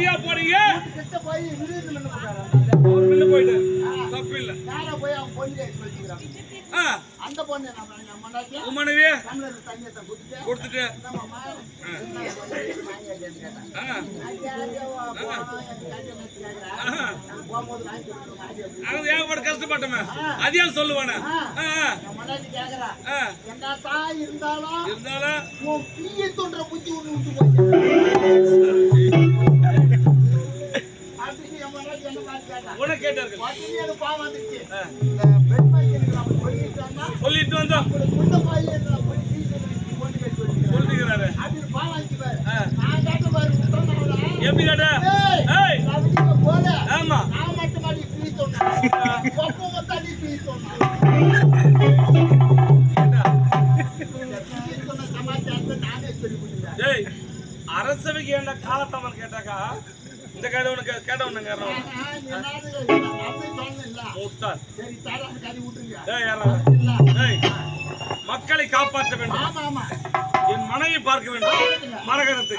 அடியா போறீங்க கிட்ட போய் விருது பண்ண போறாரு. ஒரு மில்ல போயிடு. தப்பு இல்ல. நானே போய் அவன் பொண்ணு வச்சிக்கிறான். அந்த பொண்ணு நம்ம மண்டாட்டி உமனவே தமிழர் தண்ணியத்தை கொடுத்துட்டு நம்ம அது ஏன் கஷ்டப்பட்டமே அதையா சொல்லுவானே மண்டாட்டி கேக்குறா என்ன தான் இருந்தாலும் இருந்தாலும் உன் பிள்ளை தோன்ற புத்தி ஒண்ணு விட்டு போய் உனக்கு கேட்டார்கள் பாவம் வந்துச்சு சொல்லிட்டு வந்தோம் சொல்லிக்கிறாரு எப்படி கேட்ட ஆமா அரசவைக்கு என்ன காலத்தவன் கேட்டாக்கா இந்த கேட்டவனுக்கு கேட்டவனுங்க மக்களை காப்பாற்ற வேண்டும் என் மனைவி பார்க்க வேண்டும் மரகரத்து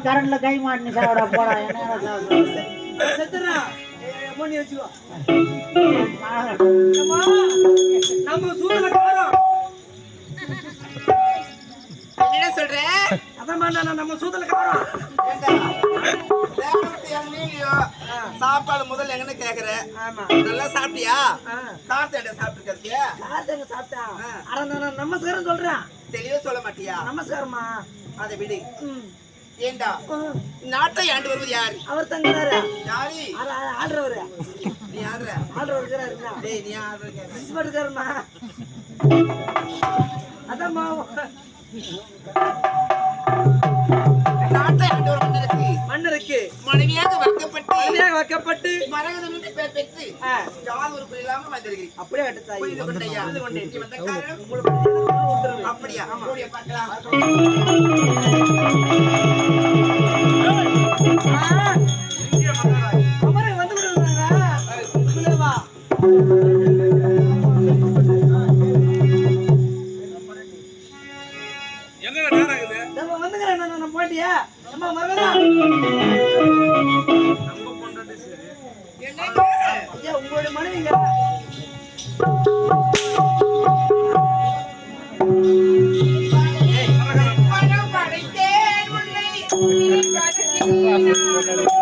கரண்ட்ல கை மாட்டினு சாப்பிட போடா என்ன சொல்ற அதான் நம்ம சூதல காரம் சாப்பாடு முதல்ல எங்கன்னு கேக்குற நல்லா சாப்பிட்டியா சாப்பிட்டா சாப்பிட்டா நமஸ்காரம் சொல்றேன் தெளிவா சொல்ல மாட்டியா நமஸ்காரமா அதை விடு ஏண்டா நாட்டை ஆண்டு வருவது யாரு அவர் தங்குறாரு யாரு ஆடுறவரு நீ ஆடுற இருக்கிறாரு டேய் நீ ஆடுறீங்க இருக்காருமா அதான்மா குழந்தையாக வைக்கப்பட்டு மரகதம் என்று பெயர் பெற்று யார் ஒரு பிள்ளை இல்லாம வந்திருக்கிறேன். அப்படியே கட்டு தாய் புரிந்து கொண்டையா? நீ வந்த காரணம் அப்படியா? அப்படியே பார்க்கலாம். இங்கே வந்தாராய். அமரை வந்து விடுறாங்க புலவா எங்க நேரம் ஆகுது? நம்ம வந்துங்கறேன் நான் போட்டியா அம்மா மறங்கடா நம்ம பொண்டாட்டி சரி. என்னங்க? ஐயா உங்களுடைய மனைவிங்க மனம் படைத்தேன் உன்னை நீ படைத்தேன்.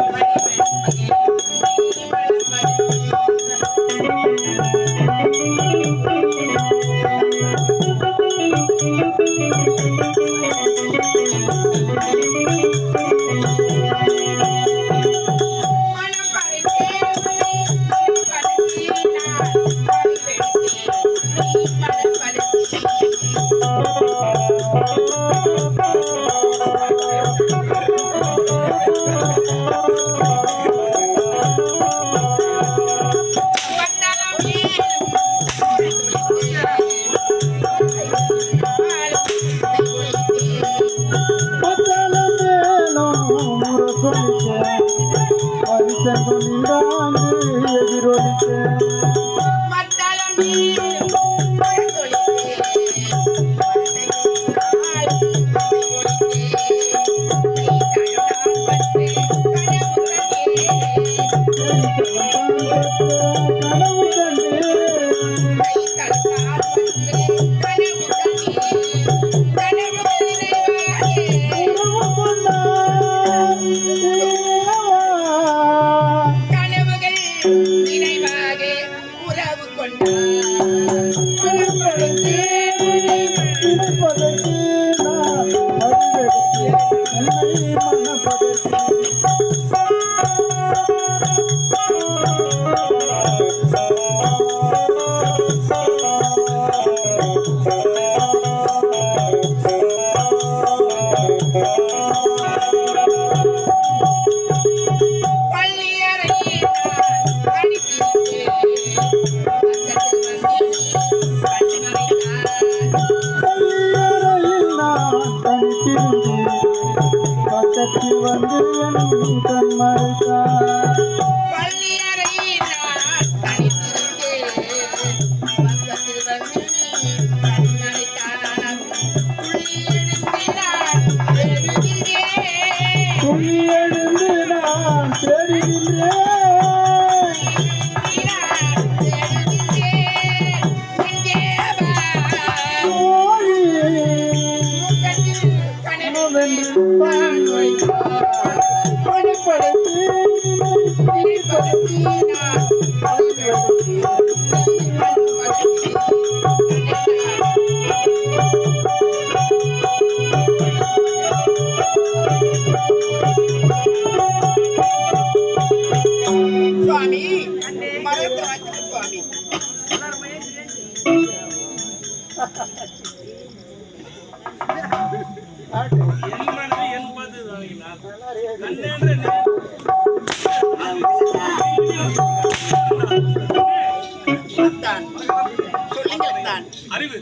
அறிவு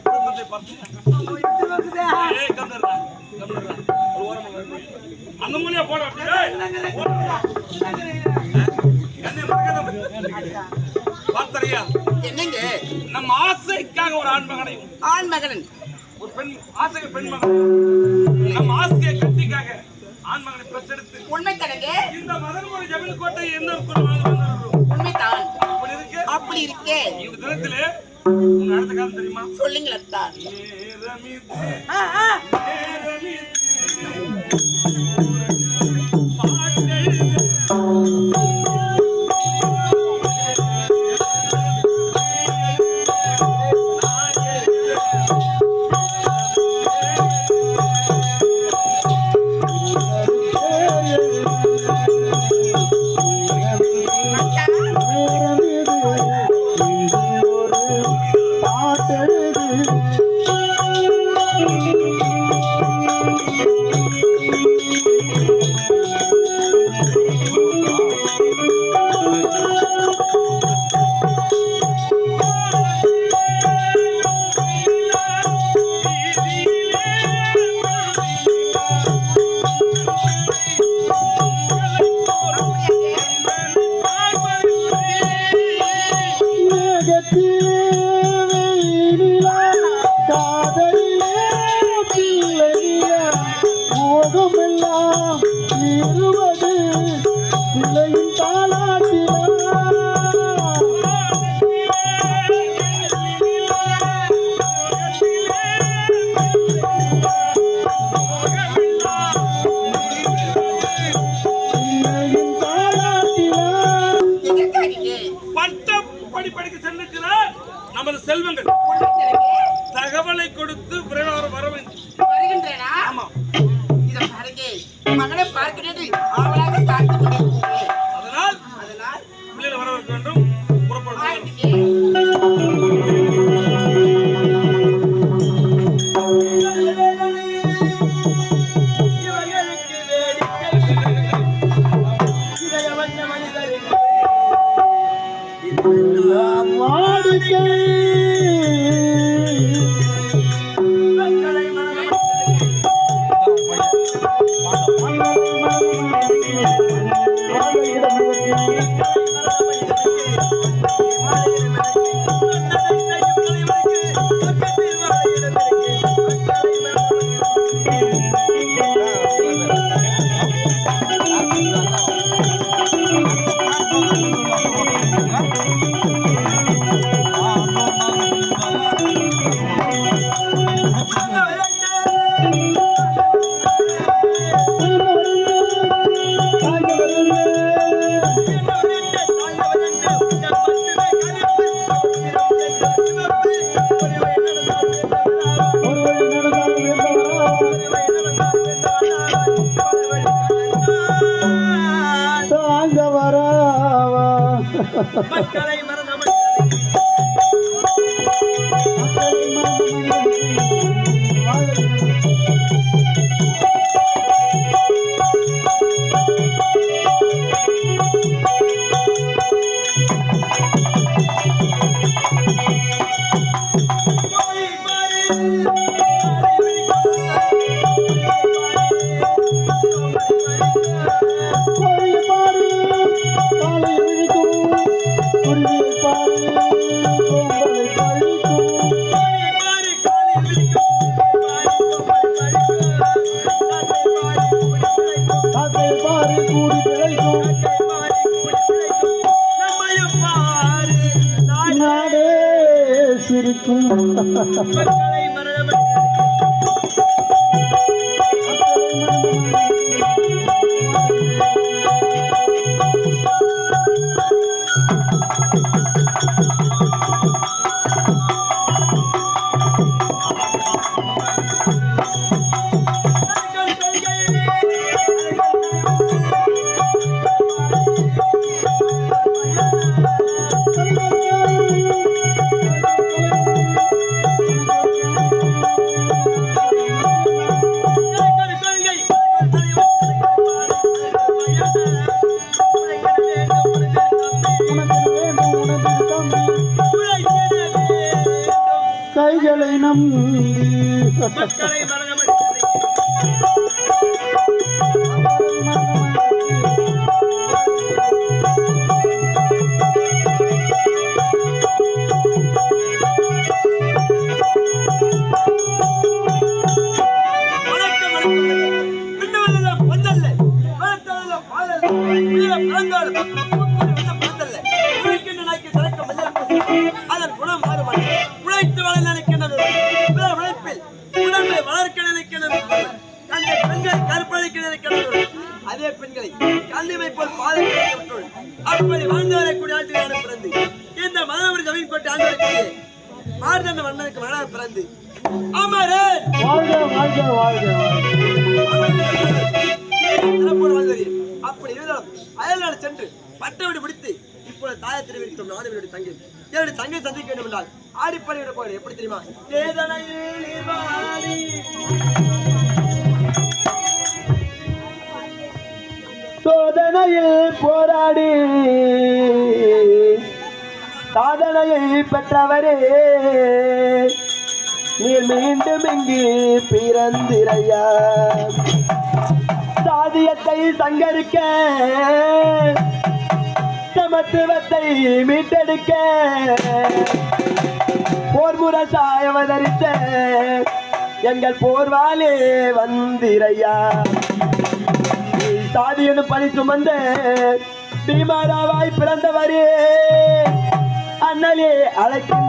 குடும்பத்தை பார்த்து அந்த மூலியா போட பார்த்தறியா என்னங்க நம்ம ஆசைக்காக ஒரு ஆண் மகன் ஒரு பெண் ஆசைக்கு பெண் மகன் நம்ம ஆசையை கட்டிக்காக ஆண் மகனை பெற்றெடுத்து உண்மை தனங்க இந்த மதன்மொழி ஜமீன் கோட்டை என்ன உண்மைதான் அப்படி இருக்கே இந்த தினத்திலே அடுத்த காலம் தெரியுமா சொல்லுங்களா உலகமெல்லாம் இருவது பிள்ளையின் தாளாட்டினா படிக்க செல்லுகிறார் நமது செல்வங்கள் தகவலை கொடுத்து பிரகாரம் வர வேண்டும். வருகின்றேனா? ஆமா. இத பாருங்க, மகளை பார்க்கிறது அவளாக காத்து கொண்டிருக்கிறேன். அதனால் பிள்ளைகளை வர வைக்க வேண்டும். மக்களை கைகளை நம்பி மக்களை அதன் குணம் மாறுபாடு உழைத்து வளர நினைக்கின்றது உழைப்பில் உடம்பை வளர்க்க நினைக்கின்றது பெண்களை கற்பழிக்க நினைக்கின்றது அதே பெண்களை கல்லிமை போல் பாதை கிடைக்கப்பட்டுள் அப்படி வாழ்ந்து வரக்கூடிய நாட்டில் பிறந்து இந்த மனவரி ஜமீன் கொண்டு ஆண்டு வரக்கூடிய மார்தண்ட மன்னனுக்கு மன பிறந்து அமரே அப்படி இருந்தாலும் அயல்நாடு சென்று பட்டவடி பிடித்து இப்போது தாயை தெரிவிக்கும் நாடுகளுடைய தங்கை என்னுடைய தங்கை சந்திக்க வேண்டும் என்றால் ஆடிப்படையோட போய் எப்படி தெரியுமா சோதனையில் போராடி சாதனையை பெற்றவரே நீர் மீண்டும் இங்கு பிறந்திரையா சாதியத்தை சங்கரிக்க சமத்துவத்தை மீட்டெடுக்க போர் முரசாய் அவதரித்த எங்கள் போர்வாலே வந்திரையா சாதியனு பணி சுமந்த பீமாராவாய் பிறந்தவரே அண்ணலே அழைக்கும்